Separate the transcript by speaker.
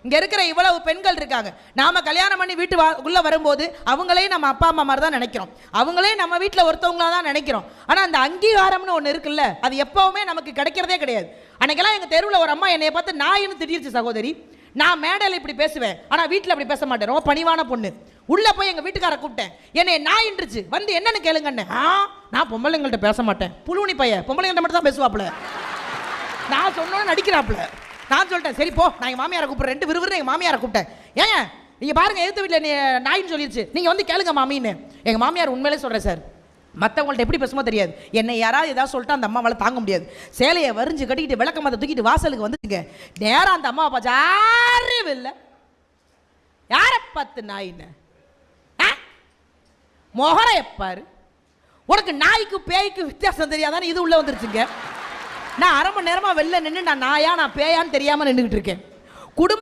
Speaker 1: இங்க இருக்கிற இவ்வளவு பெண்கள் இருக்காங்க. நாம கல்யாணம் பண்ணி உள்ள வரும்போது அவங்களே நம்ம அப்பா அம்மா மாதிரி தான் நினைக்கிறோம், அவங்களே நம்ம வீட்டில் ஒருத்தவங்களா தான் நினைக்கிறோம். ஆனா அந்த அங்கீகாரம்னு ஒன்று இருக்குல்ல, அது எப்பவுமே நமக்கு கிடைக்கிறதே கிடையாது. அன்னைக்கெல்லாம் எங்க தெருவில் ஒரு அம்மா என்னைய பார்த்து நாயின்னு திட்டிருச்சு சகோதரி. நான் மேடையில் இப்படி பேசுவேன், ஆனா வீட்டில் அப்படி பேச மாட்டேன், ரொம்ப பணிவான பொண்ணு. உள்ள போய் எங்க வீட்டுக்கார கூப்பிட்டேன், என்னை நாயின்றுச்சு, வந்து என்னன்னு கேளுங்கன்னு. நான் பொம்பளைங்கள்ட்ட பேச மாட்டேன், புழுவனி பையன் பொம்பளைங்கள்ட்ட மட்டும் தான் பேசுவாப்புல. நான் சொன்னோன்னு நடிக்கிறாப்புல. நான் சொல்லிட்டேன், சரி போ, நான் எங்கள் மாமியாரை கூப்பிட்றேன். 2 விறுவிறு எங்கள் மாமியாரை கூப்பிட்டேன். ஏங்க நீங்கள் பாருங்க, எதிர்த்து வீட்டில் நீ நாயின்னு சொல்லிடுச்சு, நீங்கள் வந்து கேளுங்க மாமின்னு. எங்கள் மாமியார் உண்மையிலே சொல்கிறேன் சார், மற்றவங்கள்ட்ட எப்படி பேசுமோ தெரியாது, என்னை யாராவது ஏதாவது சொல்லிட்டு அந்த அம்மாவால் தாங்க முடியாது. சேலையை வரிஞ்சு கட்டிக்கிட்டு விளக்கமாத்த தூக்கிட்டு வாசலுக்கு வந்துட்டுங்க, நேராக அந்த அம்மாவை பார்த்து யாரும் இல்லை, யாரை பார்த்து நாயின்னு மொகர எப்பாரு, உனக்கு நாய்க்கு பேய்க்கு வித்தியாசம் தெரியாதான்னு இது உள்ள வந்துருச்சுங்க. நான் 1/2 மணி நேரமாக வெளில நின்று நான் நாயா நான் பேயான்னு தெரியாமல் நின்றுக்கிட்டு இருக்கேன். குடும்ப